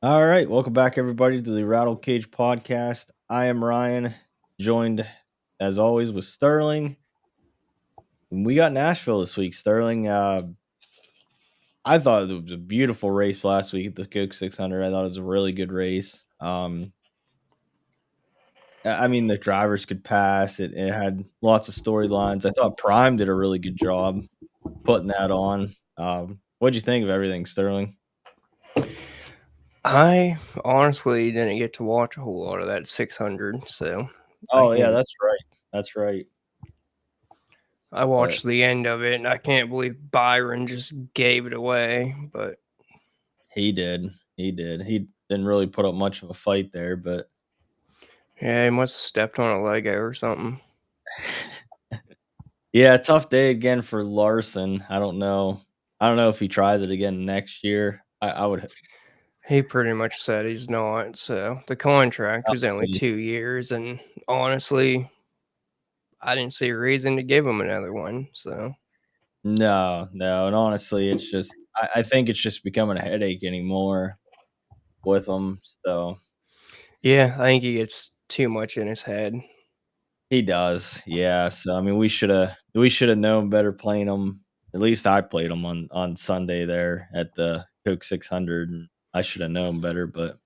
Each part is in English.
All right, welcome back, everybody, to the Rattle Cage podcast. I am Ryan, joined as always with Sterling. We got Nashville this week. Sterling, I thought it was a beautiful race last week at the Coke 600. I thought it was a really good race. I mean, the drivers could pass. It had lots of storylines. I thought Prime did a really good job putting that on. What'd you think of everything, Sterling? I honestly didn't get to watch a whole lot of that 600, so I Oh yeah, can't. that's right. That's right. I But watched the end of it, and I can't believe Byron just gave it away. But he did. He did. He didn't really put up much of a fight there, but yeah, he must have stepped on a Lego or something. yeah, tough day again for Larson. I don't know. I don't know if he tries it again next year. I would He pretty much said he's not. So the contract was only probably 2 years, and honestly, I didn't see a reason to give him another one. So no. And honestly, it's just I think it's just becoming a headache anymore with him. So yeah, I think he gets too much in his head. he does. Yeah. So I mean we should have known better playing him. At least I played him on Sunday there at the Coke 600 and I should have known better, but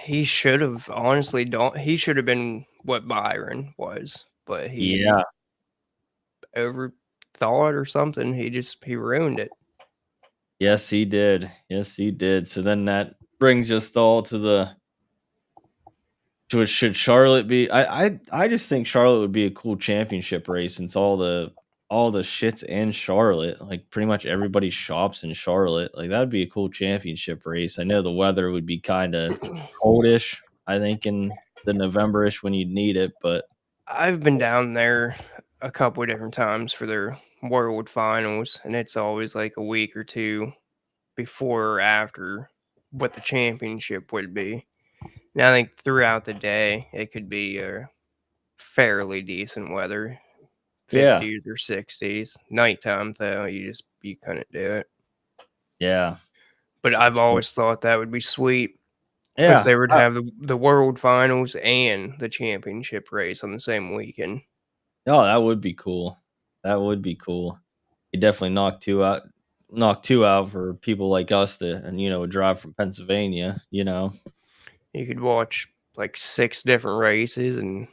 He should have honestly don't. He should have been what Byron was, but he yeah. overthought or something. He ruined it. Yes, he did. Yes, he did. So then that brings us all to the to it. Should Charlotte be? I just think Charlotte would be a cool championship race since all the shits in Charlotte. Like pretty much everybody shops in Charlotte. Like that'd be a cool championship race. I know the weather would be kind of coldish. I think in the Novemberish when you'd need it, but I've been down there a couple of different times for their World Finals, and it's always like a week or two before or after what the championship would be. And I think throughout the day it could be fairly decent weather, yeah, 50s or 60s. Nighttime though, you couldn't do it. yeah, But I've always thought that would be sweet if yeah. they were to have the World Finals and the championship race on the same weekend. Oh, that would be cool. That would be cool. You definitely knock two out for people like us that and drive from Pennsylvania. You could watch like 6 different races and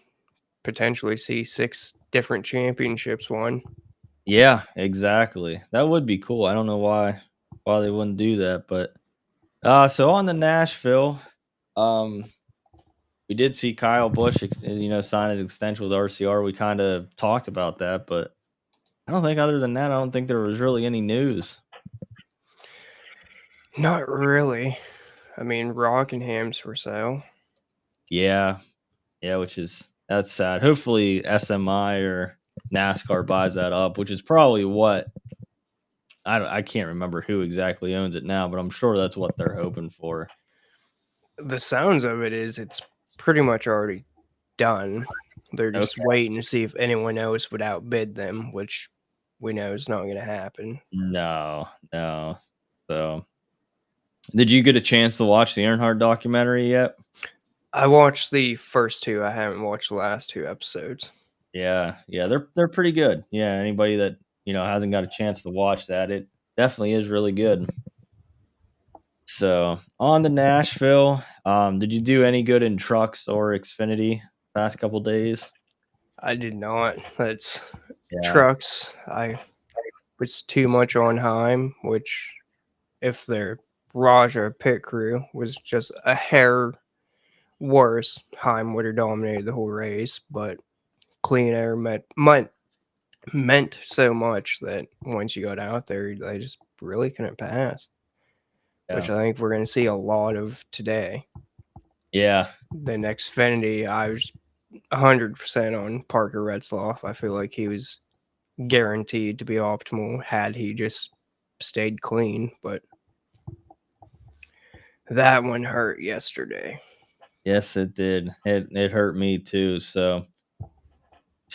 potentially see 6 different championships won. Yeah, exactly. That would be cool. I don't know why they wouldn't do that, but so on the Nashville, um we did see Kyle Busch sign his extension with RCR. We kind of talked about that, but I don't think other than that, I don't think there was really any news. Not really. I mean, Rockinghams for sale. Yeah, yeah, that's sad. Hopefully SMI or NASCAR buys that up, which is probably what I can't remember who exactly owns it now, but I'm sure that's what they're hoping for. The sounds of it is it's pretty much already done. They're just Okay. waiting to see if anyone else would outbid them, which we know is not going to happen. No, no. So, did you get a chance to watch the Earnhardt documentary yet? I watched the first two. I haven't watched the last 2 episodes. Yeah, yeah, they're pretty good. Yeah, anybody that hasn't got a chance to watch that, it definitely is really good. So on to Nashville. Did you do any good in trucks or Xfinity past couple days? I did not. That's Yeah, trucks. I was too much on Heim, which if their Raja pit crew was just a hair worse, Heim would have dominated the whole race. But clean air meant so much that once you got out there, they just really couldn't pass, yeah, which I think we're going to see a lot of today. yeah, The next Xfinity, I was 100% on Parker Retzloff. I feel like he was guaranteed to be optimal had he just stayed clean, but that one hurt yesterday. yes, it did. It hurt me too. So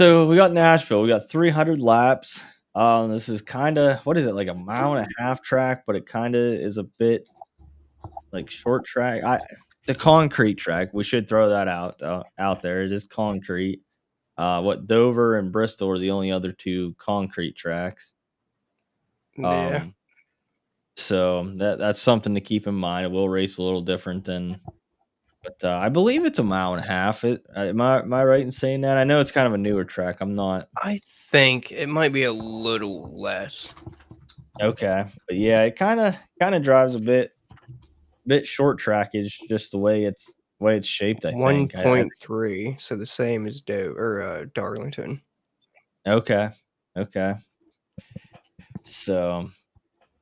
we got Nashville. We got 300 laps. This is kind of what is it like a mile and a half track, but it kind of is a bit like short track. The concrete track. We should throw that out there. It is concrete. What Dover and Bristol are the only other two concrete tracks. Yeah. Um, so that's something to keep in mind. It will race a little different than, but I believe it's a mile and a half. Am I right in saying that? I know it's kind of a newer track. I'm not I think it might be a little less. okay, but yeah, it kind of drives a bit short trackage, just the way it's shaped. I think. I 1.3, so the same as Darlington. okay, okay. So,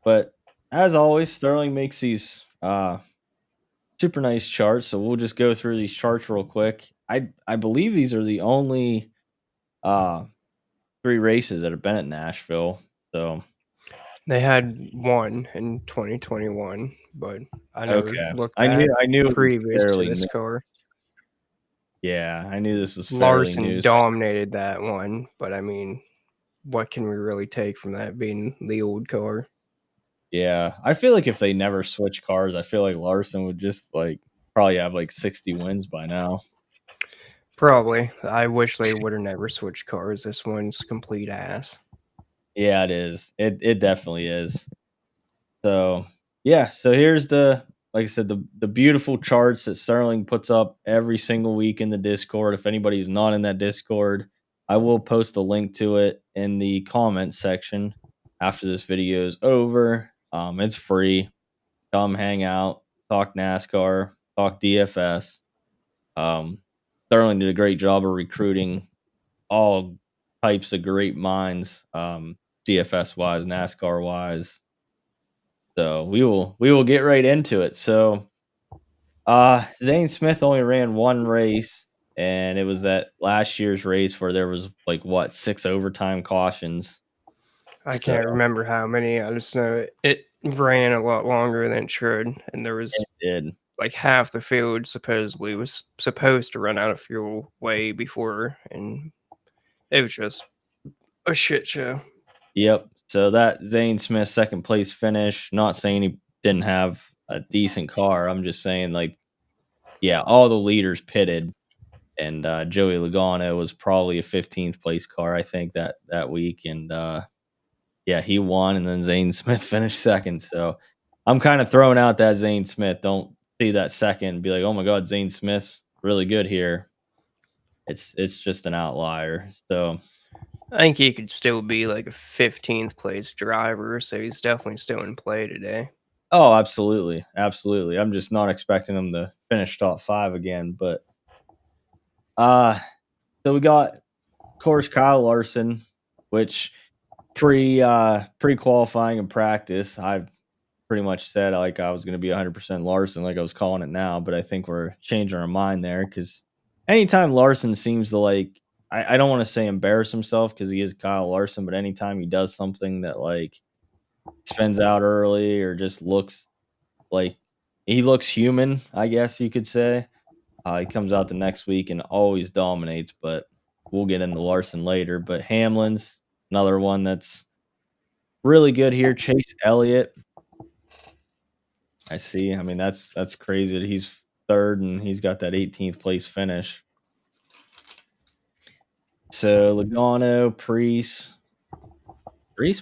but as always, Sterling makes these super nice charts. So we'll just go through these charts real quick. I believe these are the only uh three races that have been at Nashville. So They had one in 2021, but I never okay, looked I knew back I knew it was previous to fairly this new. car. Yeah, I knew this was fairly Larson new. So dominated that one, but I mean, what can we really take from that being the old car? yeah, I feel like if they never switch cars, I feel like Larson would just like probably have like 60 wins by now. Probably. I wish they would have never switched cars. This one's complete ass. Yeah, it is. It definitely is. So yeah, so here's like I said, the beautiful charts that Sterling puts up every single week in the Discord. If anybody's not in that Discord, I will post a link to it in the comments section after this video is over. It's free. Come hang out, talk NASCAR, talk DFS. Um, Sterling did a great job of recruiting all types of great minds, DFS wise, NASCAR wise. So we will get right into it. So Zane Smith only ran one race, and it was that last year's race where there was like what, 6 overtime cautions. I So can't remember how many. I just know it ran a lot longer than it should, and there was it did. like half the field supposedly was supposed to run out of fuel way before, and it was just a shit show. Yep. So that Zane Smith second place finish, not saying he didn't have a decent car. I'm just saying like, yeah, all the leaders pitted, and Joey Logano was probably a 15th place car, I think, that week. And yeah, he won, and then Zane Smith finished second. So I'm kind of throwing out that Zane Smith. Don't see that second and be like, oh my God, Zane Smith's really good here. It's just an outlier. So I think he could still be like a 15th place driver, so he's definitely still in play today. oh, absolutely, absolutely. I'm just not expecting him to finish top five again. But uh so we got, of course, Kyle Larson, which pre qualifying and practice, I've pretty much said like I was going to be 100% Larson, like I was calling it now, but I think we're changing our mind there because anytime Larson seems to like, I don't want to say embarrass himself because he is Kyle Larson, but anytime he does something that like spins out early or just looks like he looks human, I guess you could say, he comes out the next week and always dominates. But we'll get into Larson later. But Hamlin's another one that's really good here. Chase Elliott, I see. I mean, that's crazy that he's third and he's got that 18th place finish. So Logano, Priest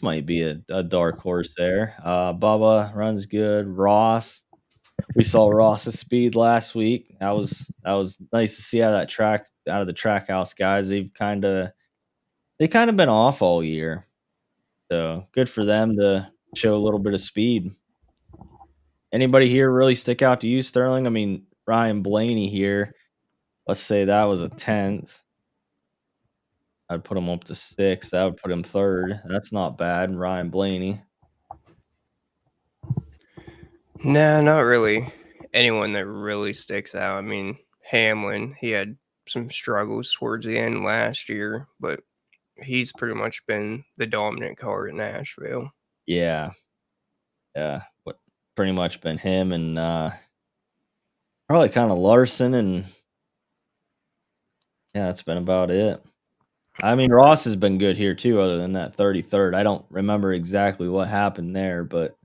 might be a dark horse there. Bubba runs good. Ross, we saw Ross's speed last week. That was nice to see out of the track house guys. They kind of been off all year, so good for them to show a little bit of speed. Anybody here really stick out to you, Sterling? I mean, Ryan Blaney here. Let's say that was a 10th. I'd put him up to 6th. That would put him 3rd. That's not bad. Ryan Blaney. Nah, not really anyone that really sticks out. I mean, Hamlin, he had some struggles towards the end last year, but he's pretty much been the dominant car at Nashville. Yeah. Yeah. What pretty much been him and probably kind of Larson, and yeah, that's been about it. I mean, Ross has been good here too, other than that 33rd. I don't remember exactly what happened there, but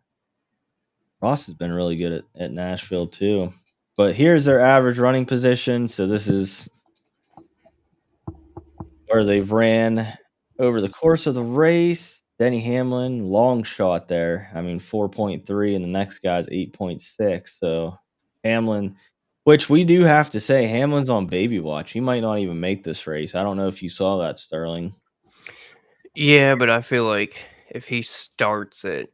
Ross has been really good at Nashville too. But here's their average running position. So this is where they've ran over the course of the race. Denny Hamlin, long shot there. I mean, 4.3, and the next guy's 8.6. So Hamlin, which we do have to say, Hamlin's on baby watch. He might not even make this race. I don't know if you saw that, Sterling. Yeah, but I feel like if he starts it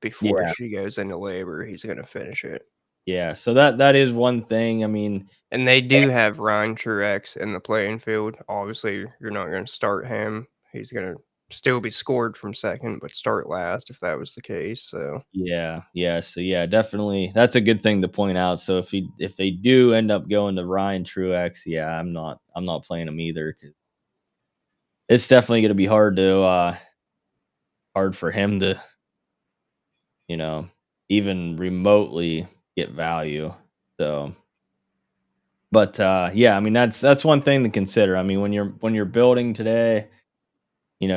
before Yeah, she goes into labor, he's going to finish it. yeah. So that is one thing. I mean, And they do have Ryan Truex in the playing field. Obviously, you're not going to start him. He's going to still be scored from second, but start last if that was the case. So so yeah, definitely that's a good thing to point out. So if they do end up going to Ryan Truex, yeah, I'm not playing him either, 'cause it's definitely going to be hard for him to, you know, even remotely get value. So, but yeah, I mean that's one thing to consider. I mean, when you're building today,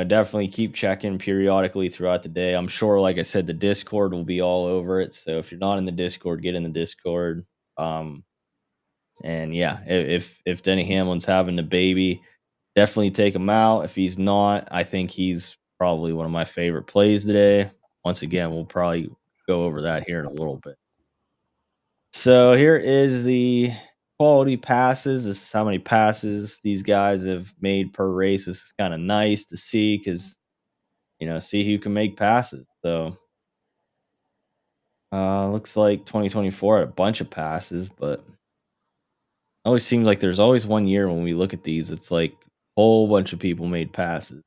definitely keep checking periodically throughout the day. I'm sure, like I said, the Discord will be all over it. So if you're not in the Discord, get in the Discord. Um, and yeah, if Denny Hamlin's having the baby, definitely take him out. If he's not, I think he's probably one of my favorite plays today. Once again, we'll probably go over that here in a little bit. So here is the quality passes. This is how many passes these guys have made per race. This is kind of nice to see because see who can make passes. So looks like 2024 had a bunch of passes, but always seems like there's always one year when we look at these, it's like a whole bunch of people made passes.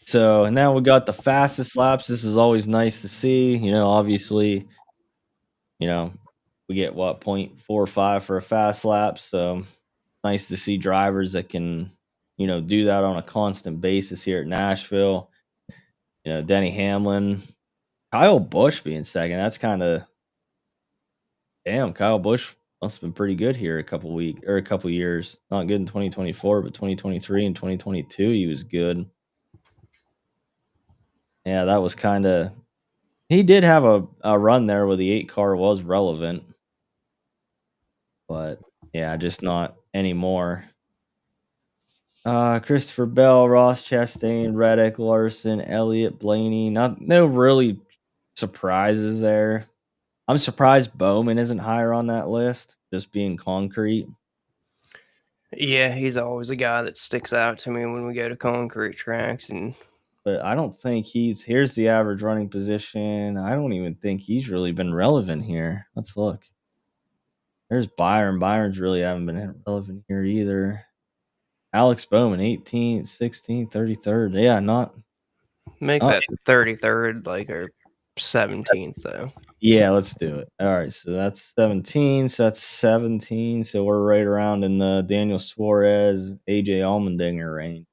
So now we got the fastest laps. This is always nice to see. Obviously, you know, we get what 0.45 for a fast lap. So nice to see drivers that can, do that on a constant basis here at Nashville. Denny Hamlin, Kyle Busch being second. That's kind of damn. Kyle Busch must have been pretty good here a couple years. Not good in 2024, but 2023 and 2022 he was good. Yeah, that was kind of. He did have a run there where the 8 car was relevant, but yeah, just not anymore. Christopher Bell, Ross Chastain, Reddick, Larson, Elliott, Blaney. No really surprises there. I'm surprised Bowman isn't higher on that list, just being concrete. yeah, he's always a guy that sticks out to me when we go to concrete tracks. And But I don't think here's the average running position. I don't even think he's really been relevant here. Let's look. There's Byron. Byron's really haven't been relevant here either. Alex Bowman, 18th, 16th, 33rd. Yeah, make not that 33rd, like, or 17th, though. yeah, let's do it. All right, so that's 17. So that's 17. So we're right around in the Daniel Suarez, AJ Allmendinger range.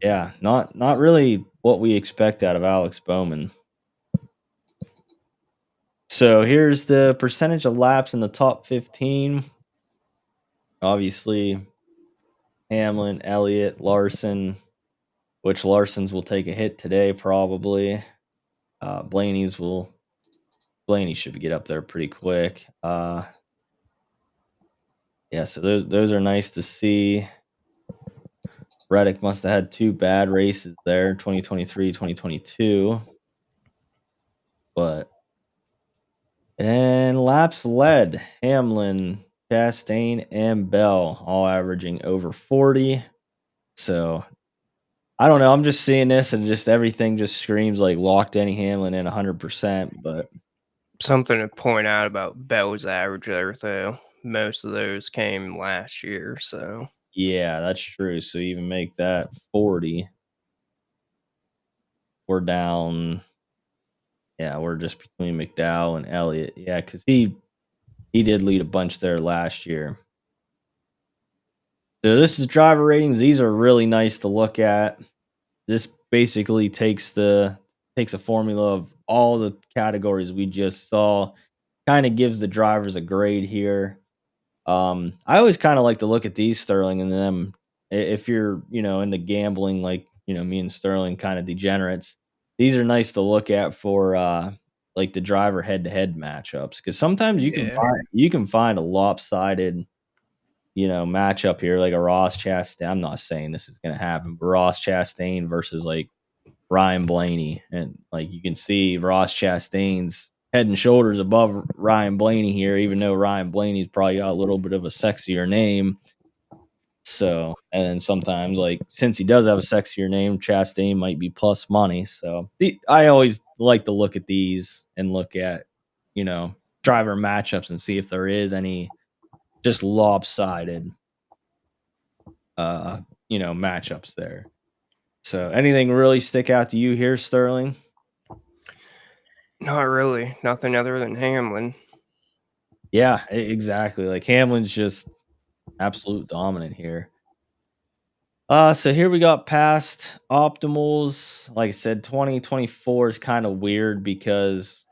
Yeah, not really what we expect out of Alex Bowman. So here's the percentage of laps in the top 15. Obviously, Hamlin, Elliott, Larson, which Larson's will take a hit today probably. Blaney should get up there pretty quick. Yeah, so those are nice to see. Reddick must have had 2 bad races there, 2023, 2022. And laps led, Hamlin, Chastain, and Bell all averaging over 40. So I don't know. I'm just seeing this and just everything just screams like lock Denny Hamlin in 100%. But Something to point out about Bell's average there, though. Most of those came last year, so yeah, that's true. So even make that 40. We're down. Yeah, we're just between McDowell and Elliott. Yeah, because he did lead a bunch there last year. So this is driver ratings. These are really nice to look at. This basically takes a formula of all the categories we just saw, kind of gives the drivers a grade here. I always kind of like to look at these, Sterling, and them if you're into gambling, like me and Sterling kind of degenerates. These are nice to look at for like the driver head-to-head matchups, because sometimes Yeah. you can find a lopsided matchup here, like a Ross Chastain. I'm not saying this is going to happen, but Ross Chastain versus like Ryan Blaney. And like you can see Ross Chastain's head and shoulders above Ryan Blaney here, even though Ryan Blaney's probably got a little bit of a sexier name. So, and then sometimes, like, since he does have a sexier name, Chastain might be plus money. So, I always like to look at these and look at, driver matchups and see if there is any just lopsided, matchups there. So, anything really stick out to you here, Sterling? Not really. Nothing other than Hamlin. Yeah, exactly. Like Hamlin's just absolute dominant here. So here we got past optimals. Like I said, 2024 is kind of weird because,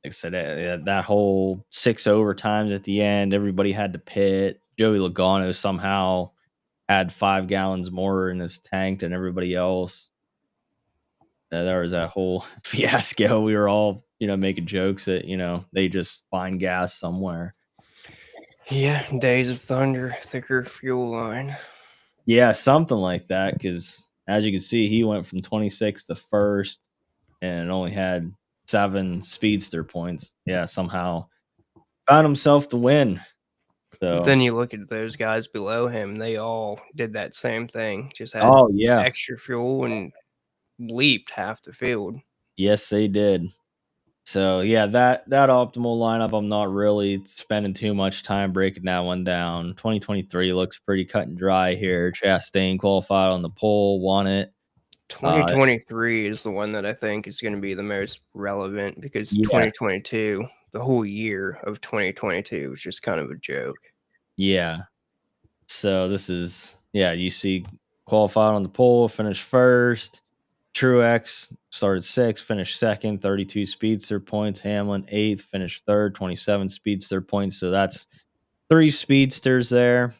like I said, that whole 6 overtimes at the end, everybody had to pit. Joey Logano somehow had 5 gallons more in his tank than everybody else. There was that whole fiasco. We were all, making jokes that, they just find gas somewhere. Yeah, Days of Thunder, thicker fuel line. Yeah, something like that. Because as you can see, he went from 26th to first and only had 7 speedster points. Yeah, somehow found himself to win. But So, then you look at those guys below him, they all did that same thing. Just had oh yeah, extra fuel and leaped half the field. yes they did. So yeah, that optimal lineup, I'm not really spending too much time breaking that one down. 2023 looks pretty cut and dry here. Chastain qualified on the pole, won it. 2023 is the one that I think is going to be the most relevant because Yes, 2022, the whole year of 2022 was just kind of a joke. yeah. So this is, yeah, you see qualified on the pole, finished first. Truex started 6th, finished 2nd, 32 speedster points. Hamlin 8th, finished 3rd, 27 speedster points. So that's 3 speedsters there.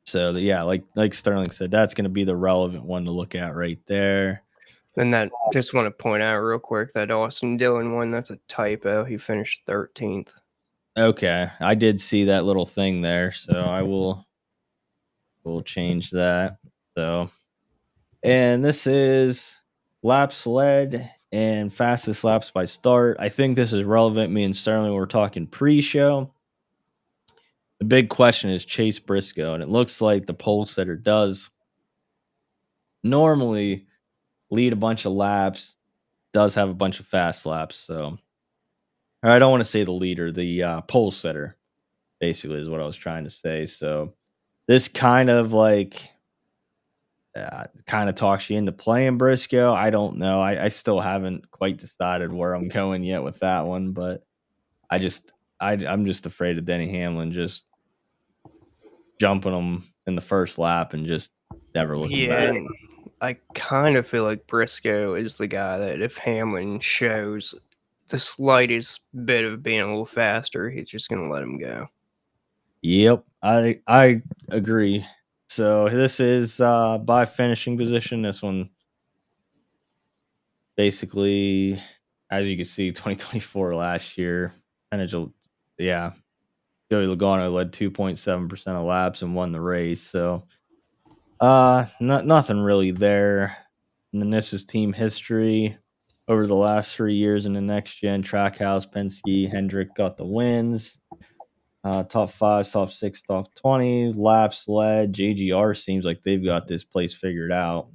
So yeah, like Sterling said, that's going to be the relevant one to look at right there. And that just want to point out real quick that Austin Dillon one, that's a typo. He finished 13th. Okay, I did see that little thing there, so we'll change that. So, and this is laps led and fastest laps by start. I think this is relevant. Me and Sterling were talking pre-show. The big question is Chase Briscoe, and it looks like the pole setter does normally lead a bunch of laps, does have a bunch of fast laps. So, or I don't want to say the leader, the pole setter, basically, is what I was trying to say. So, this kind of talks you into playing Briscoe. I don't know. I still haven't quite decided where I'm going yet with that one, but I'm just afraid of Denny Hamlin just jumping him in the first lap and just never looking Yeah, back. and I kind of feel like Briscoe is the guy that if Hamlin shows the slightest bit of being a little faster, he's just going to let him go. Yep, I agree. So this is by finishing position. This one basically, as you can see, 2024 last year, yeah, Joey Logano led 2.7% of laps and won the race. So, nothing really there. And then this is team history over the last 3 years in the next gen. Trackhouse, Penske, Hendrick got the wins. Top 5s, top 6, top 20s, laps led. JGR seems like they've got this place figured out.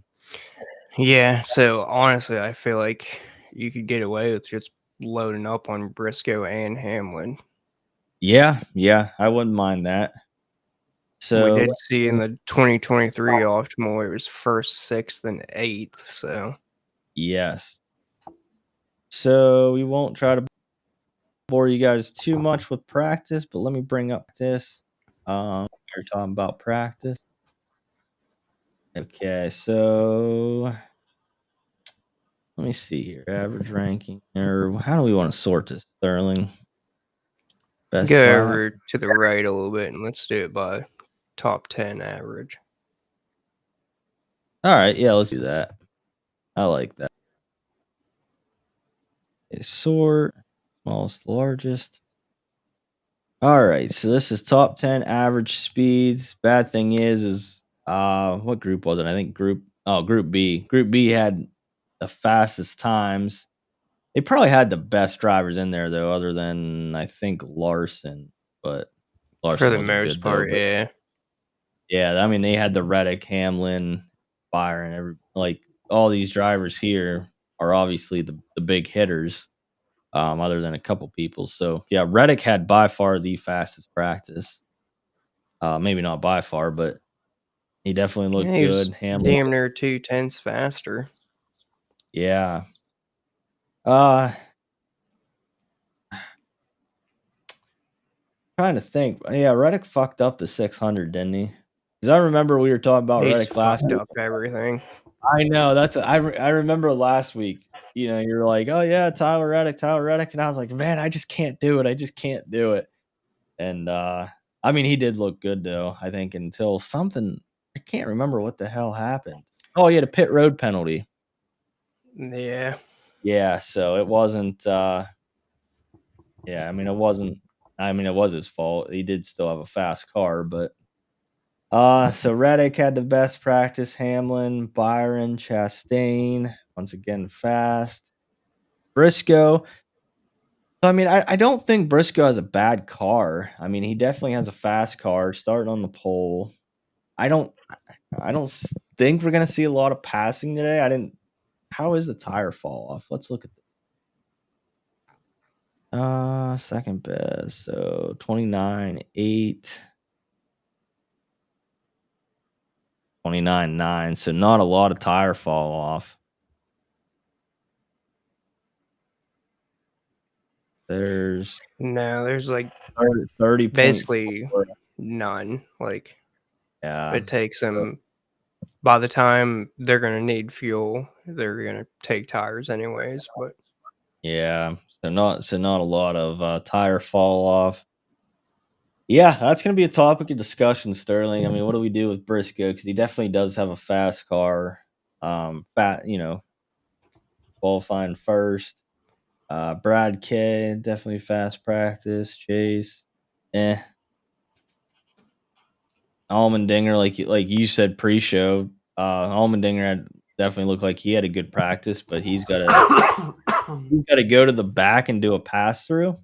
Yeah, so honestly, I feel like you could get away with just loading up on Briscoe and Hamlin. Yeah, I wouldn't mind that. We So, did see in the 2023 optimal, it was first, sixth, and eighth. So yes. So we won't try to bore you guys too much with practice, but let me bring up this. We're talking about practice. Okay, so let me see here. Average ranking, or how do we want to sort this, Sterling? Best go lap. over to the right a little bit and let's do it by top 10 average. All right, yeah, let's do that. I like that. Okay, sort smallest to largest. All right, so this is top 10 average speeds. Bad thing is what group was it? I think group B. Group B had the fastest times. They probably had the best drivers in there though, other than I think Larson, but For Larson the wasn't most good though. part, But yeah. yeah, I mean they had the Reddick, Hamlin, Byron, like all these drivers here are obviously the big hitters, other than a couple people. So yeah, Reddick had by far the fastest practice. Maybe not by far, but he definitely Yeah, looked he was good. Hamlin, damn near 2/10 faster. yeah. Uh Trying to think. Yeah, Reddick fucked up the 600, didn't he? Because I remember we were talking about He's Reddick last fucked week. up everything. I know that's I remember last week. You know, you were like, "Oh yeah, Tyler Reddick," and I was like, "Man, I just can't do it. I just can't do it." And I mean, he did look good though. I think until something I can't remember what the hell happened. Oh, he had a pit road penalty. Yeah. Yeah, so it wasn't. Yeah, I mean, it wasn't. I mean, it was his fault. He did still have a fast car, but so Reddick had the best practice. Hamlin, Byron, Chastain, once again fast. Briscoe. I mean, I don't think Briscoe has a bad car. I mean, he definitely has a fast car starting on the pole. I don't think we're gonna see a lot of passing today. I didn't How is the tire fall off? Let's look at second best. So 29.8, 29.9. So not a lot of tire fall off. There's No, there's like 30.4. basically none. Like Yeah. it takes them by the time they're gonna need fuel, they're gonna take tires anyways. But Yeah. So not a lot of tire fall off. Yeah, that's gonna be a topic of discussion, Sterling. I mean, what do we do with Briscoe? Because he definitely does have a fast car. Qualifying first. Brad K, definitely fast practice. Chase, eh. Allmendinger, like you said pre-show, Allmendinger definitely looked like he had a good practice, but he's gotta go to the back and do a pass through.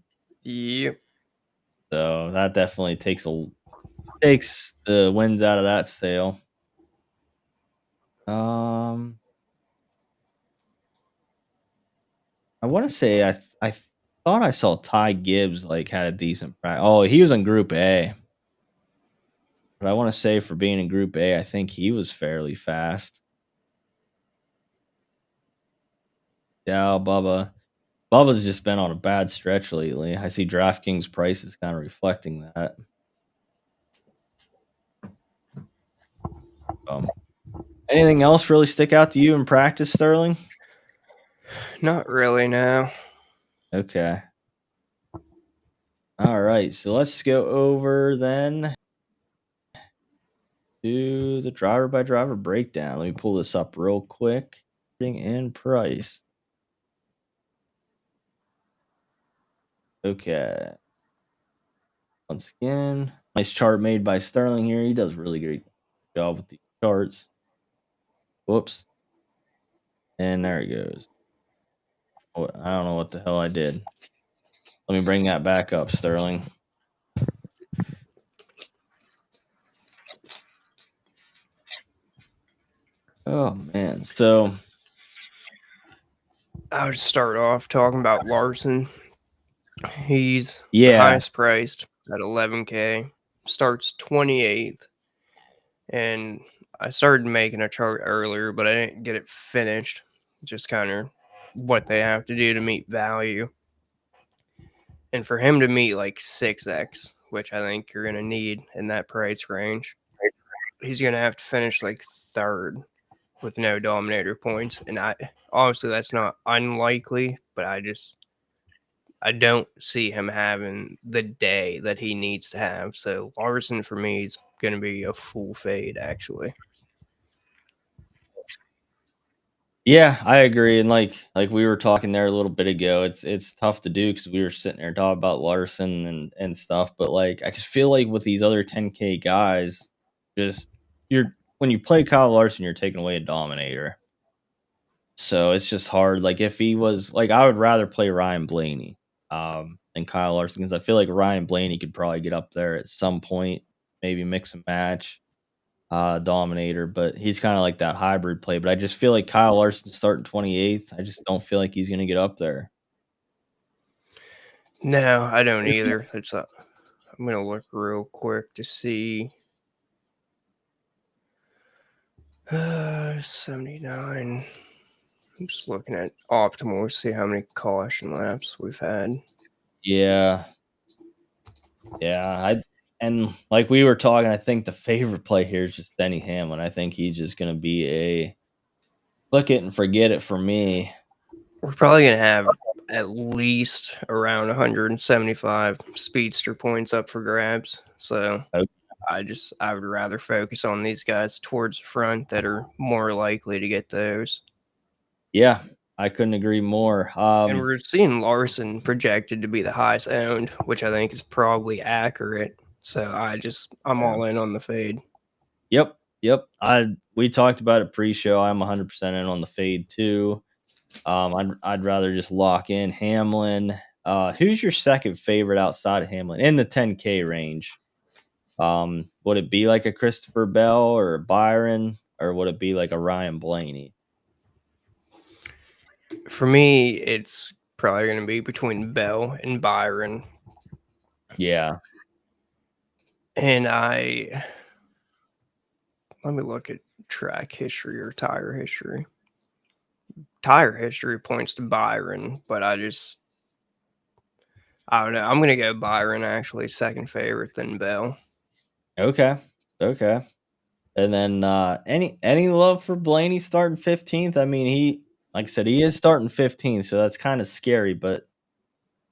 yep. So that definitely takes the winds out of that sail. Um, I want to say I thought I saw Ty Gibbs like had a decent practice. Oh, he was in Group A, but I want to say for being in Group A, I think he was fairly fast. Yeah, Bubba's just been on a bad stretch lately. I see DraftKings prices kind of reflecting that. Um, Anything else really stick out to you in practice, Sterling? Not really, no. Okay. All right. So let's go over then to the driver by driver breakdown. Let me pull this up real quick. In price. Okay. Once again, nice chart made by Sterling here. He does really great job with the charts. Whoops. And there he goes. I don't know what the hell I did. Let me bring that back up, Sterling. Oh man. So I would start off talking about Larson. He's the yeah. highest priced at 11K. Starts 28th, and I started making a chart earlier, but I didn't get it finished. Just kind of what they have to do to meet value. And for him to meet like 6x, which I think you're going to need in that price range, he's going to have to finish like third with no dominator points. And obviously that's not unlikely, but I don't see him having the day that he needs to have. So Larson for me is going to be a full fade, actually. Yeah, I agree, and like we were talking there a little bit ago, it's tough to do because we were sitting there talking about Larson and stuff, but, like, I just feel like with these other 10K guys, just you're when you play Kyle Larson, you're taking away a dominator. So, it's just hard, like, if he was like, I would rather play Ryan Blaney, than Kyle Larson because I feel like Ryan Blaney could probably get up there at some point, maybe mix and match. Dominator, but he's kind of like that hybrid play. But I just feel like Kyle Larson starting 28th. I just don't feel like he's going to get up there. No, I don't either. I'm gonna look real quick to see. 79. I'm just looking at optimal to see how many caution laps we've had. Yeah, yeah. And like we were talking, I think the favorite play here is just Denny Hamlin. I think he's just going to be a look it and forget it for me. We're probably gonna have at least around 175 speedster points up for grabs. So Oh, I would rather focus on these guys towards the front that are more likely to get those. yeah, I couldn't agree more. And we're seeing Larson projected to be the highest owned, which I think is probably accurate. So I'm Yeah. all in on the fade. Yep, yep. We talked about it pre-show. I'm 100% in on the fade too. I'd rather just lock in Hamlin. Who's your second favorite outside of Hamlin in the 10K range? Would it be like a Christopher Bell or a Byron, or would it be like a Ryan Blaney? For me, it's probably going to be between Bell and Byron. Yeah. And let me look at track history or tire history. Tire history points to Byron, but I don't know. I'm going to go Byron actually, second favorite than Bell. Okay. Okay. And then any love for Blaney starting 15th? I mean, he like I said, he is starting 15th, so that's kind of scary. But I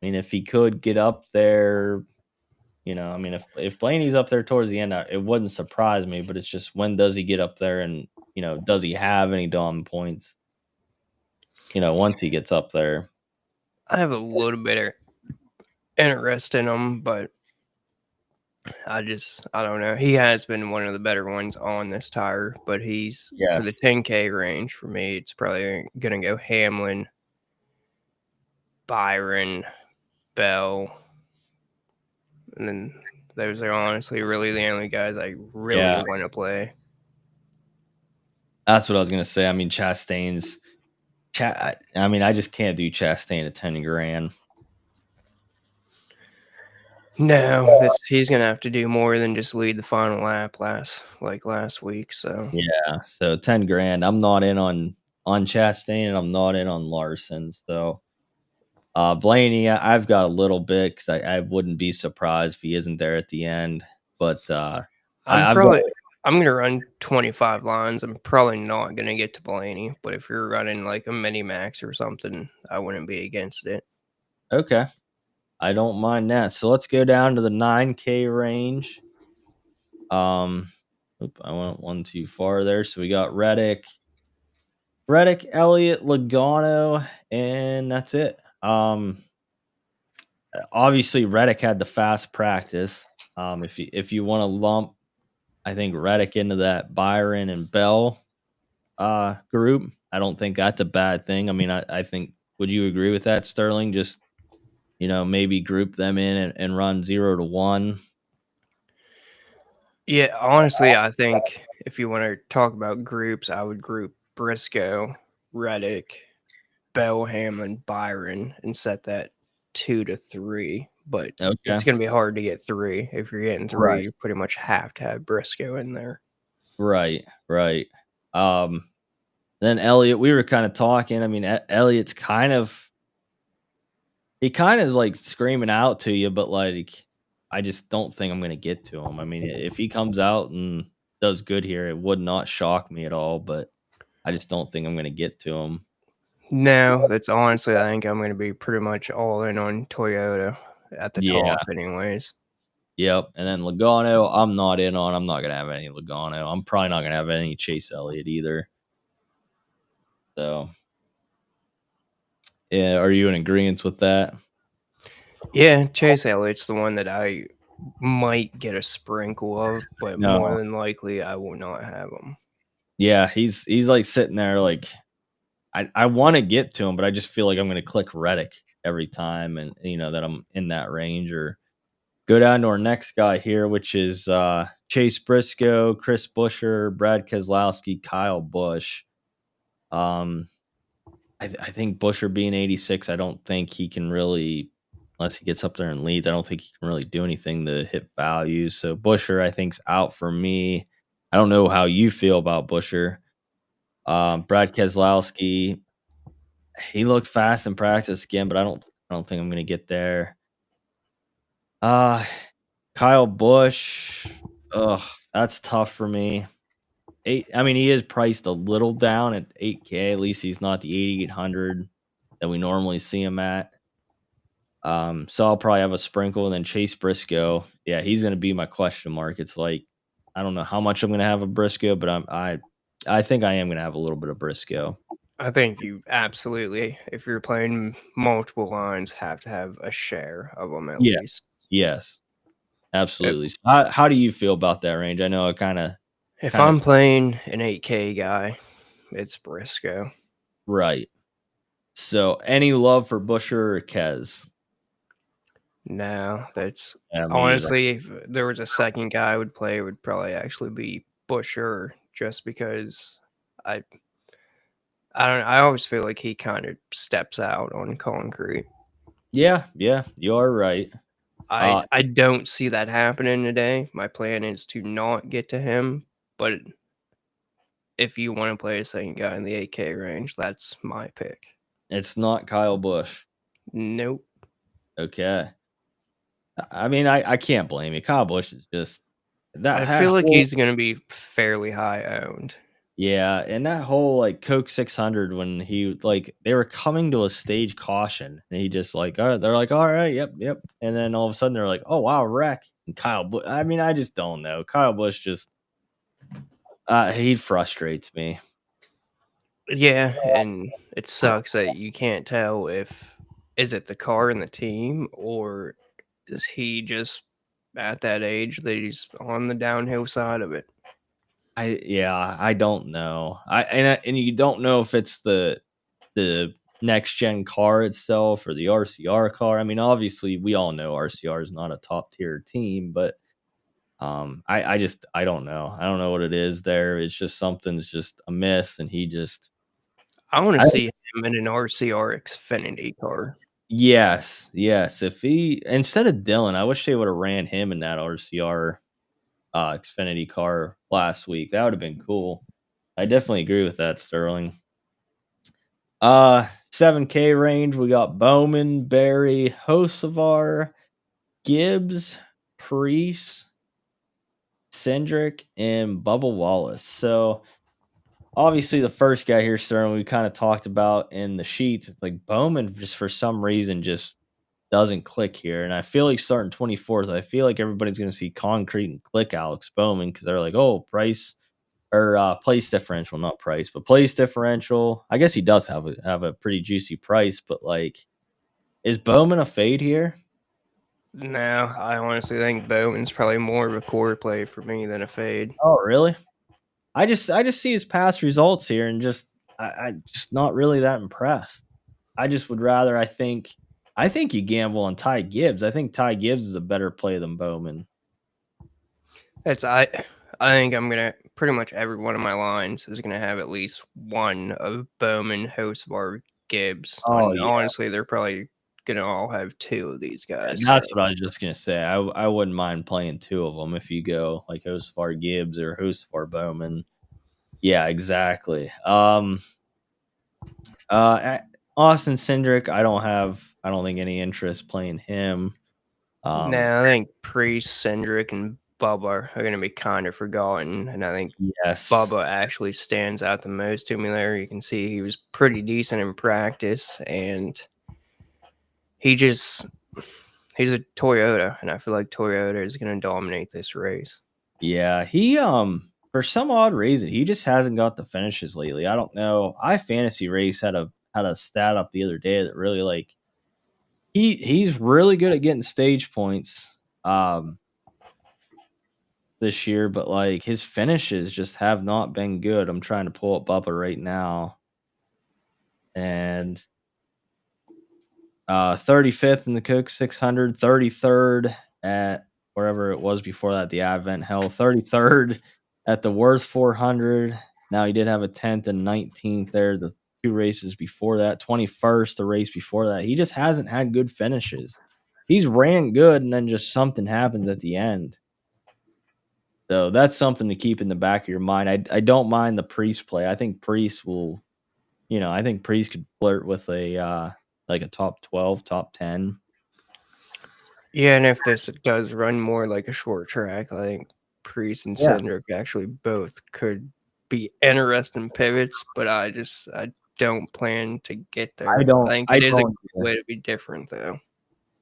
mean, if he could get up there, I mean, if Blaney's up there towards the end, it wouldn't surprise me. But it's just when does he get up there, and does he have any Dom points? Once he gets up there. I have a little bit of interest in him, but I don't know. He has been one of the better ones on this tire, but he's for the Yes. 10K range for me. It's probably gonna go Hamlin, Byron, Bell, and then those are honestly really the only guys I really Yeah, want to play. that's what I was gonna say. I mean, Chastain's. I mean, I just can't do Chastain at 10 grand. No, he's gonna have to do more than just lead the final lap last week. So Yeah, so 10 grand. I'm not in on Chastain, and I'm not in on Larson. So Blaney, I've got a little bit because I wouldn't be surprised if he isn't there at the end. But I've got I'm gonna run 25 lines. I'm probably not gonna get to Blaney, but if you're running like a mini max or something, I wouldn't be against it. okay. I don't mind that. So let's go down to the 9K range. I went one too far there. So we got Reddick, Elliott, Logano, and that's it. Obviously Reddick had the fast practice. If you want to lump, I think Reddick into that Byron and Bell group, I don't think that's a bad thing. I mean, I think would you agree with that, Sterling? Just maybe group them in and run 0 to 1. Yeah, honestly, I think if you want to talk about groups, I would group Briscoe, Reddick, Bell, Hamlin, Byron, and set that 2 to 3. But Okay. it's gonna be hard to get three. If you're getting three, Right. you pretty much have to have Briscoe in there. Right. Right. Um, then Elliott, we were kind of talking. I mean, Elliott's he kind of is like screaming out to you, but like I just don't think I'm gonna get to him. I mean, if he comes out and does good here, it would not shock me at all. But I just don't think I'm gonna get to him. No, that's honestly, I think I'm gonna be pretty much all in on Toyota at the Yeah. top, anyways. Yep. And then Logano, I'm not in on. I'm not gonna have any Logano. I'm probably not gonna have any Chase Elliott either. So, yeah, are you in agreement with that? Yeah, Chase Elliott's the one that I might get a sprinkle of, but more No. than likely I will not have him. Yeah, he's like sitting there like I want to get to him, but I just feel like I'm going to click Reddick every time, and that I'm in that range. Or go down to our next guy here, which is Chase Briscoe, Chris Buescher, Brad Keselowski, Kyle Busch. Um, I think Buescher being 86, I don't think he can really, unless he gets up there and leads, I don't think he can really do anything to hit values. So Buescher, I think's out for me. I don't know how you feel about Buescher. Brad Keselowski, he looked fast in practice again, but I don't think I'm gonna get there. Uh Kyle Busch, ugh, that's tough for me. I mean, he is priced a little down at 8K. At least he's not the 8,800 that we normally see him at. So I'll probably have a sprinkle, and then Chase Briscoe. Yeah, he's gonna be my question mark. It's like I don't know how much I'm gonna have of Briscoe, but I think I am gonna have a little bit of Briscoe. I think you absolutely, if you're playing multiple lines, have to have a share of them at Yeah. least. Yes. If, Absolutely. So how do you feel about that range? I know I if kinda I'm playing an 8K guy, it's Briscoe. right. So, any love for Busher or Kez? No, that's Yeah, me either. honestly, if there was a second guy I would play, it would probably actually be Busher, just because I I don't I always feel like he kind of steps out on concrete. Yeah, yeah, you are right. I don't see that happening today. My plan is to not get to him, but if you want to play a second guy in the 8K range, that's my pick. it's not Kyle Busch. Nope. Okay. I mean, I can't blame you. Kyle Busch is just I that feel like whole he's gonna be fairly high owned. yeah, and that whole, like, Coke 600 when they were coming to a stage caution, and he just like, "Alright," they're like, "Alright, yep, yep," and then all of a sudden they're like, "Oh, wow, wreck," and Kyle Busch. I mean, I just don't know. Kyle Busch just he frustrates me. Yeah, and it sucks that you can't tell if is it the car and the team, or is he just at that age that he's on the downhill side of it. I don't know. And you don't know if it's the next gen car itself or the RCR car. I mean, obviously we all know RCR is not a top tier team, but I don't know. I don't know what it is there. It's just something's just amiss, and he just I want to I see him in an RCR Xfinity car. yes, yes. If he instead of Dylan, I wish they would have ran him in that RCR Xfinity car last week. That would have been cool. I definitely agree with that, Sterling. 7K range, we got Bowman, Barry, Hocevar, Gibbs, Priest, Cindric, and Bubba Wallace. So obviously the first guy here, Sterling, we kind of talked about in the sheets. It's like Bowman just for some reason just doesn't click here. And I feel like starting 24th, I feel like everybody's gonna see concrete and click Alex Bowman because they're like, oh, price or place differential, not price, but place differential. I guess he does have a pretty juicy price, but like, is Bowman a fade here? No, I honestly think Bowman's probably more of a core play for me than a fade. Oh, really? I just see his past results here and I just not really that impressed. I just would rather I think you gamble on Ty Gibbs. I think Ty Gibbs is a better play than Bowman. It's I think I'm gonna pretty much every one of my lines is gonna have at least one of Bowman, Hocevar, Gibbs, Oh and yeah, honestly, they're probably gonna all have two of these guys. So that's what I was just gonna say. I wouldn't mind playing two of them if you go like Hosfar Gibbs or Hosfar Bowman. Yeah, exactly. Austin Cindric, I don't think any interest playing him. now I think Priest, Cindric, and Bubba are gonna be kind of forgotten, and I think Yes. Bubba actually stands out the most to me there. You can see he was pretty decent in practice, and he just he's a Toyota, and I feel like Toyota is gonna dominate this race. Yeah, for some odd reason, he just hasn't got the finishes lately. I don't know. I fantasy race had a stat up the other day that really like he's really good at getting stage points this year, but like his finishes just have not been good. I'm trying to pull up Bubba right now, and 35th in the Cook 600, 33rd at wherever it was before that, the Advent Hell, 33rd at the Worth 400. Now he did have a 10th and 19th there, the two races before that, 21st, the race before that. He just hasn't had good finishes. He's ran good, and then just something happens at the end. So that's something to keep in the back of your mind. I don't mind the Priest play. I think Priest will, I think Priest could flirt with a like a top 12, top 10. Yeah, and if this does run more like a short track, I think Priest and Yeah. Cindric actually both could be interesting pivots, but I don't plan to get I there. I don't think I it is a don't good either. way to be different though.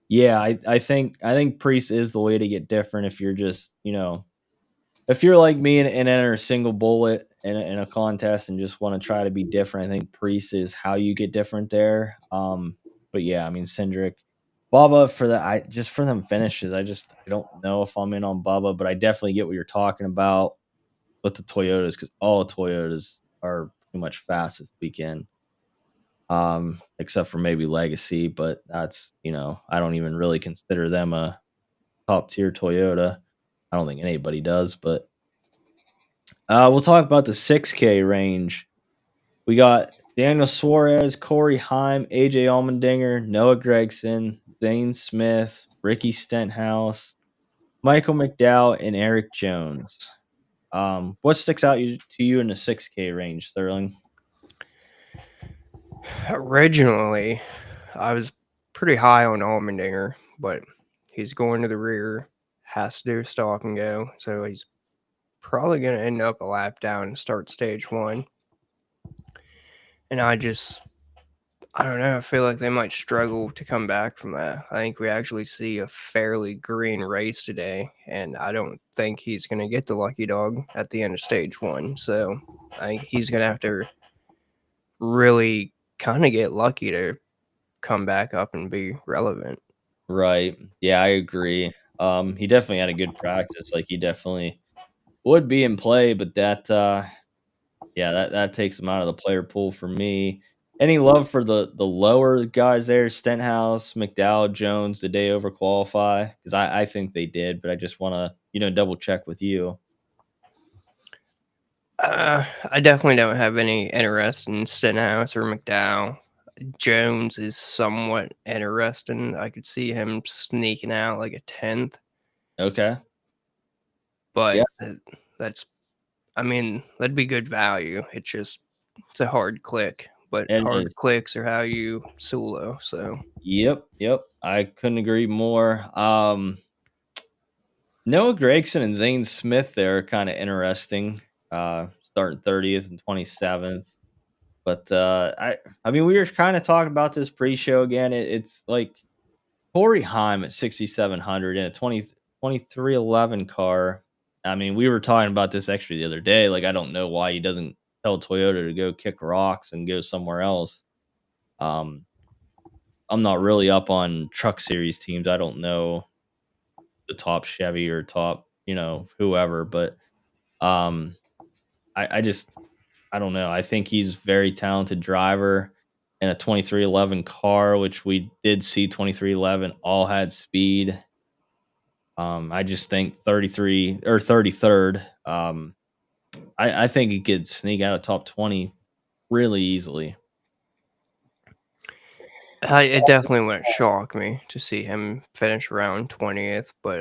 Yeah, I think Priest is the way to get different if you're just, if you're like me and enter a single bullet in a contest and just want to try to be different. I think Priest is how you get different there. But yeah, I mean Cindric, Bubba for the I just for them finishes. I don't know if I'm in on Bubba, but I definitely get what you're talking about with the Toyotas because all Toyotas are pretty much fast this weekend. Except for maybe Legacy, but that's, I don't even really consider them a top tier Toyota. I don't think anybody does, but we'll talk about the 6K range. We got Daniel Suarez, Corey Heim, AJ Allmendinger, Noah Gregson, Zane Smith, Ricky Stenhouse, Michael McDowell, and Eric Jones. What sticks out to you in the 6K range, Sterling? Originally, I was pretty high on Allmendinger, but he's going to the rear, has to do stop and go, so he's probably going to end up a lap down and start stage one. And I don't know. I feel like they might struggle to come back from that. I think we actually see a fairly green race today, and I don't think he's going to get the lucky dog at the end of stage one. So I think he's going to have to really kind of get lucky to come back up and be relevant. Right. Yeah, I agree. He definitely had a good practice. Like he definitely would be in play, but yeah, that takes him out of the player pool for me. Any love for the lower guys there, Stenhouse, McDowell, Jones? Did they overqualify? Because I think they did, but I just want to double check with you. I definitely don't have any interest in Stenhouse or McDowell. Jones is somewhat interesting. I could see him sneaking out like a 10th, Okay. Yeah, but that's I mean, that'd be good value. It's a hard click, but it hard is. clicks are how you solo. So Yep. I couldn't agree more. Noah Gregson and Zane Smith there are kind of interesting. Starting 30th and 27th. But I mean, we were kind of talking about this pre-show again. It's like Corey Heim at 6,700 in a 2311 car. I mean, we were talking about this actually the other day. Like, I don't know why he doesn't tell Toyota to go kick rocks and go somewhere else. Um, I'm not really up on truck series teams. I don't know the top Chevy or top, whoever, but um, I just I don't know. I think he's a very talented driver in a 2311 car, which we did see 2311 all had speed. I just think 33 or 33rd. I think he could sneak out of top 20 really easily. it definitely wouldn't shock me to see him finish around 20th, but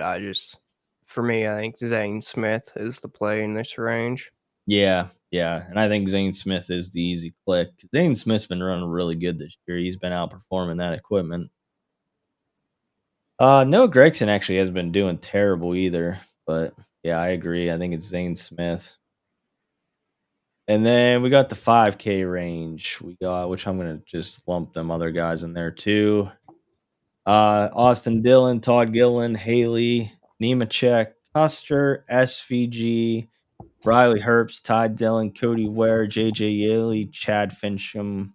for me, I think Zane Smith is the play in this range. Yeah. And I think Zane Smith is the easy click. Zane Smith's been running really good this year. He's been outperforming that equipment. Noah Gregson actually has been doing terrible either. But yeah, I agree. I think it's Zane Smith. And then we got the 5K range. We got, which I'm gonna just lump them other guys in there too. Austin Dillon, Todd Gillen, Haley, Nemechek, Custer, SVG, Riley Herbst, Ty Dillon, Cody Ware, JJ Yaley, Chad Fincham.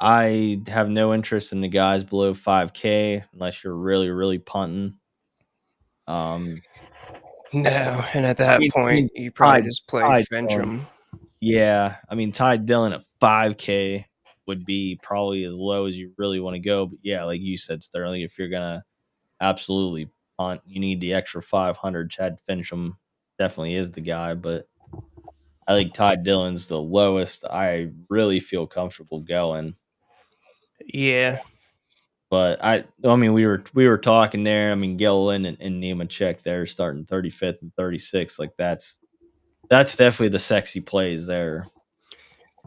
I have no interest in the guys below 5K unless you're really, really punting. Um, No, and at I that mean, I point, mean, you Ty, probably just play Ty Dillon. Fincham. Yeah, I mean, Ty Dillon at 5K would be probably as low as you really want to go. But yeah, like you said, Sterling, if you're gonna absolutely punt, you need the extra 500. Chad Fincham definitely is the guy, but I think Ty Dillon's the lowest I really feel comfortable going. Yeah, But I mean, we were talking there. I mean, Gilliland and Nemechek there starting 35th and 36th. Like that's definitely the sexy plays there.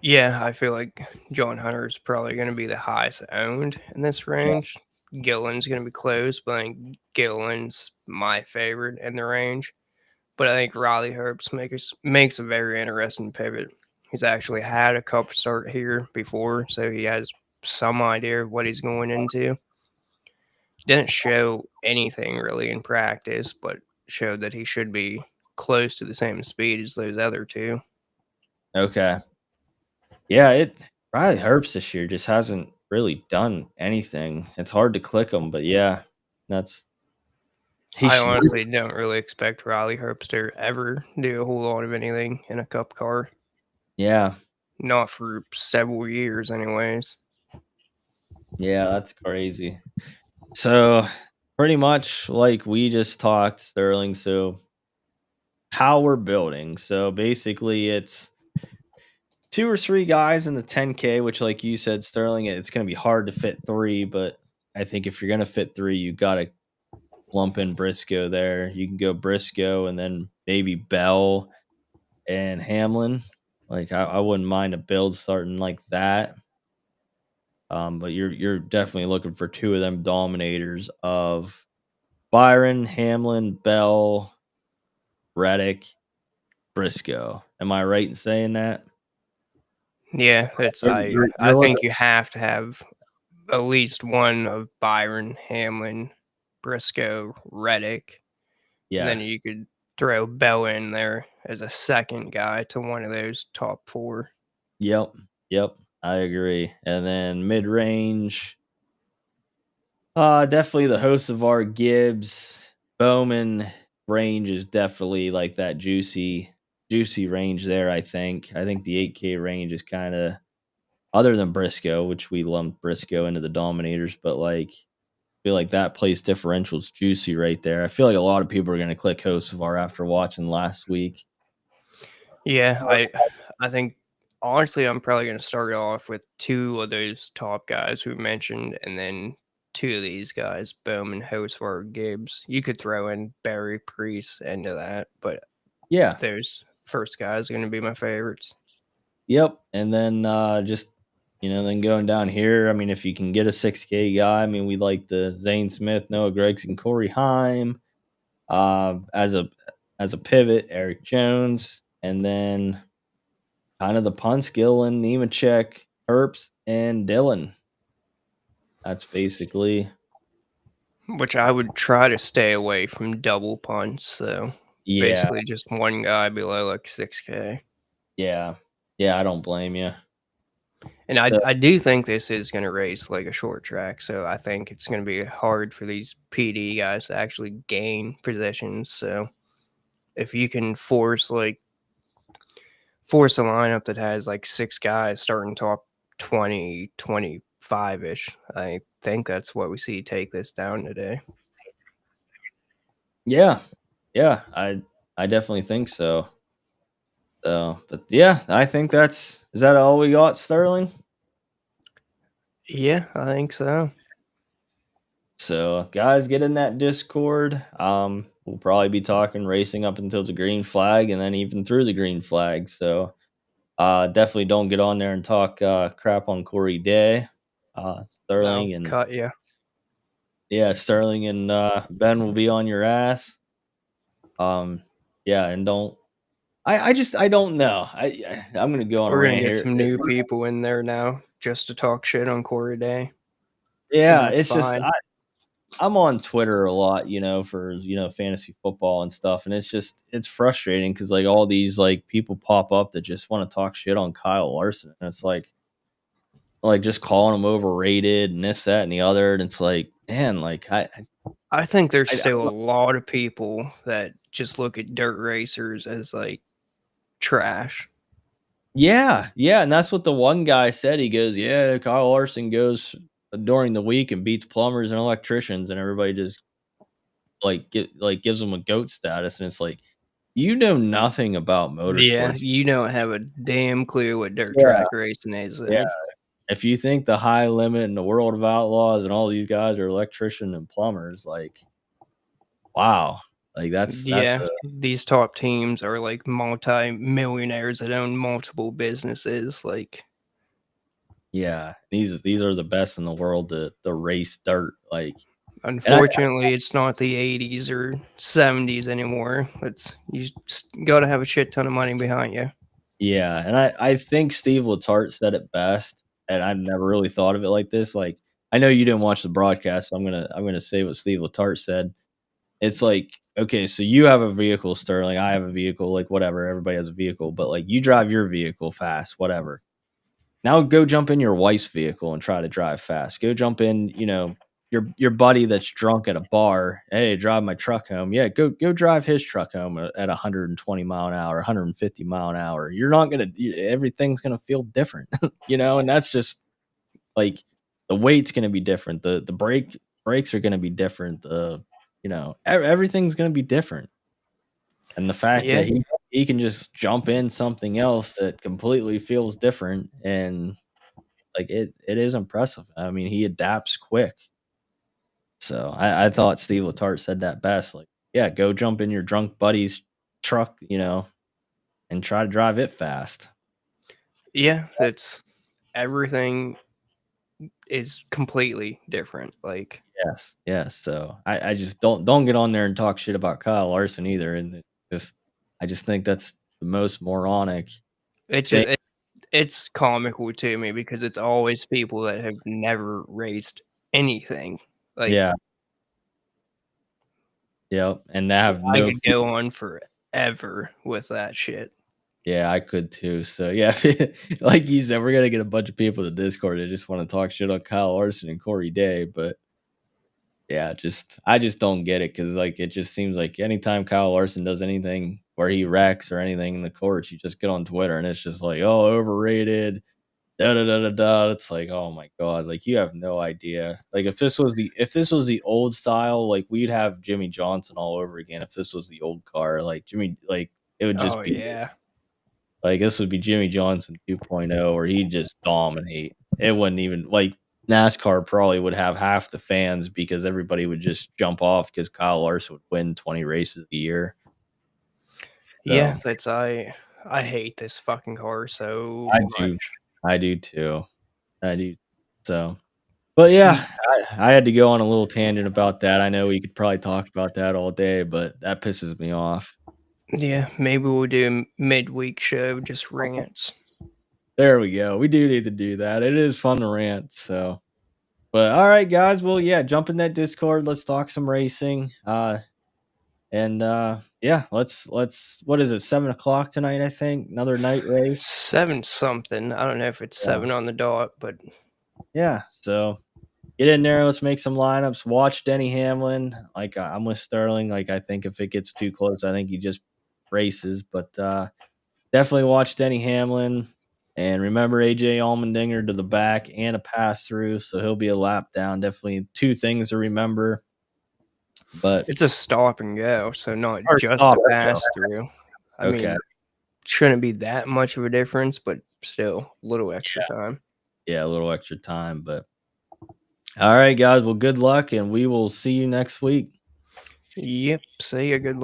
yeah, I feel like John Hunter is probably going to be the highest owned in this Yeah. range. Gillen's going to be close, but I think Gillen's my favorite in the range. But I think Riley Herbst makes a very interesting pivot. He's actually had a cup start here before, so he has some idea of what he's going into. Didn't show anything really in practice, but showed that he should be close to the same speed as those other two. Okay. Yeah, it Riley Herbst this year just hasn't really done anything. It's hard to click him, but yeah, that's he I should. honestly don't really expect Riley Herbst to ever do a whole lot of anything in a cup car. Yeah, Not for several years, anyways. yeah, that's crazy. So pretty much like we just talked, Sterling. So how we're building. So basically, it's two or three guys in the 10K, which, like you said, Sterling, it's going to be hard to fit three. But I think if you're going to fit three, you got to lump in Briscoe there. You can go Briscoe and then maybe Bell and Hamlin. Like I wouldn't mind a build starting like that. But you're definitely looking for two of them dominators of Byron, Hamlin, Bell, Reddick, Briscoe. Am I right in saying that? Yeah, it's You're, I you're, I you're looking, think you have to have at least one of Byron, Hamlin, Briscoe, Reddick, and then yes. you could throw Bell in there as a second guy to one of those top four. Yep. Yep. I agree. And then mid range, definitely the host of our Gibbs Bowman range is definitely like that juicy range there. I think the 8K range is kind of other than Briscoe, which we lumped Briscoe into the dominators, but like I feel like that place differential's juicy right there. I feel like a lot of people are going to click Hocevar after watching last week. Yeah, I think honestly I'm probably gonna start off with two of those top guys we mentioned, and then two of these guys, Bowman, Hosford, Gibbs. You could throw in Barry Priest into that, but Yeah. those first guys are gonna be my favorites. Yep. And then just then going down here, I mean, if you can get a 6K guy, I mean, we like the Zane Smith, Noah Gregson, Corey Heim. As a pivot, Eric Jones, and then kind of the punt skill and Nemechek, Herbst, and Dylan. That's basically Which I would try to stay away from double punts, so yeah, basically just one guy below like 6K. yeah, yeah. I don't blame you. And I do think this is going to race like a short track, so I think it's going to be hard for these PD guys to actually gain positions. So if you can force a lineup that has like six guys starting top 20, 25 ish, I think that's what we see take this down today. Yeah, yeah. I definitely think so. So, but yeah, I think is that all we got, Sterling? Yeah, I think so. So, guys, get in that Discord. We'll probably be talking racing up until the green flag, and then even through the green flag. So, definitely don't get on there and talk crap on Corey Day. No, Sterling and cut you. yeah, Sterling and Ben will be on your ass. Yeah, and don't. I don't know. I'm gonna go on a We're gonna rant get here. some new people in there now just to talk shit on Corey Day, and Yeah, that's it's just fine. I'm on Twitter a lot, for fantasy football and stuff, and it's frustrating because like all these like people pop up that just want to talk shit on Kyle Larson, and it's like just calling him overrated and this, that, and the other, and it's like, man, like I think there's I still a lot of people that just look at dirt racers as like trash. yeah, yeah, and that's what the one guy said. He goes, "Yeah, Kyle Larson goes during the week and beats plumbers and electricians," and everybody just gives him a goat status, and it's like, you know nothing about Yeah, motorsports. you don't have a damn clue what dirt Yeah, track racing is yeah. then. If you think the high limit and the world of outlaws and all these guys are electrician and plumbers, like, wow, like that's Yeah, a these top teams are like multi-millionaires that own multiple businesses. Like, yeah. These are the best in the world to race dirt, like, and unfortunately, it's not the 80s or 70s anymore. It's you just got to have a shit ton of money behind you. yeah, and I think Steve Letarte said it best, and I've never really thought of it like this. Like, I know you didn't watch the broadcast, so I'm gonna say what Steve Letarte said. It's like, okay, so you have a vehicle, Sterling. I have a vehicle, like whatever. Everybody has a vehicle, but like you drive your vehicle fast, whatever. Now go jump in your wife's vehicle and try to drive fast. Go jump in, your buddy that's drunk at a bar. Hey, drive my truck home. Yeah, go drive his truck home at 120 mile an hour, 150 mile an hour. You're not gonna. Everything's gonna feel different, and that's just like the weight's gonna be different. The brakes are gonna be different. Everything's gonna be different. And the fact Yeah, that he can just jump in something else that completely feels different, and like it is impressive. I mean, he adapts quick. So I thought Steve Letarte said that best. Like, yeah, go jump in your drunk buddy's truck, and try to drive it fast. yeah, it's everything is completely different. Like, Yes, yes. So I just don't get on there and talk shit about Kyle Larson either. And just I just think that's the most moronic it thing. just it's comical to me because it's always people that have never raced anything. Like, Yeah, yeah, and I have I no could go on forever with that shit. Yeah, I could too. So yeah, like you said, we're gonna get a bunch of people to Discord that just want to talk shit on Kyle Larson and Corey Day. But yeah, I just don't get it because like it just seems like anytime Kyle Larson does anything where he wrecks or anything in the courts, you just get on Twitter and it's just like, oh, overrated. Da da da da da. It's like, oh my god, like you have no idea. Like if this was the old style, like we'd have Jimmy Johnson all over again. If this was the old car, like Jimmy, like it would Oh just be yeah. like, this would be Jimmy Johnson 2.0, where he'd just dominate. It wouldn't even like NASCAR probably would have half the fans because everybody would just jump off because Kyle Larson would win 20 races a year. Yeah, So that's I hate this fucking car so I do, much. I do too. I do. So, but yeah, I had to go on a little tangent about that. I know we could probably talk about that all day, but that pisses me off. Yeah, maybe we'll do a midweek show, just rants. There we go. We do need to do that. It is fun to rant. So, but all right, guys. Well, yeah, jump in that Discord. Let's talk some racing. And yeah, let's what is it, 7 o'clock tonight, I think. Another night race. 7 something. I don't know if it's Yeah. 7 on the dot, but Yeah. So get in there, let's make some lineups. Watch Denny Hamlin. Like I'm with Sterling. Like I think if it gets too close, I think he just races. But definitely watch Denny Hamlin. And remember AJ Allmendinger to the back and a pass through. So he'll be a lap down. Definitely two things to remember. But it's a stop and go, so not or just stop a and pass through. I go. Okay. mean, shouldn't be that much of a difference, but still a little extra time. Yeah, a little extra time, but all right, guys. Well, good luck, and we will see you next week. Yep. See ya. Good luck.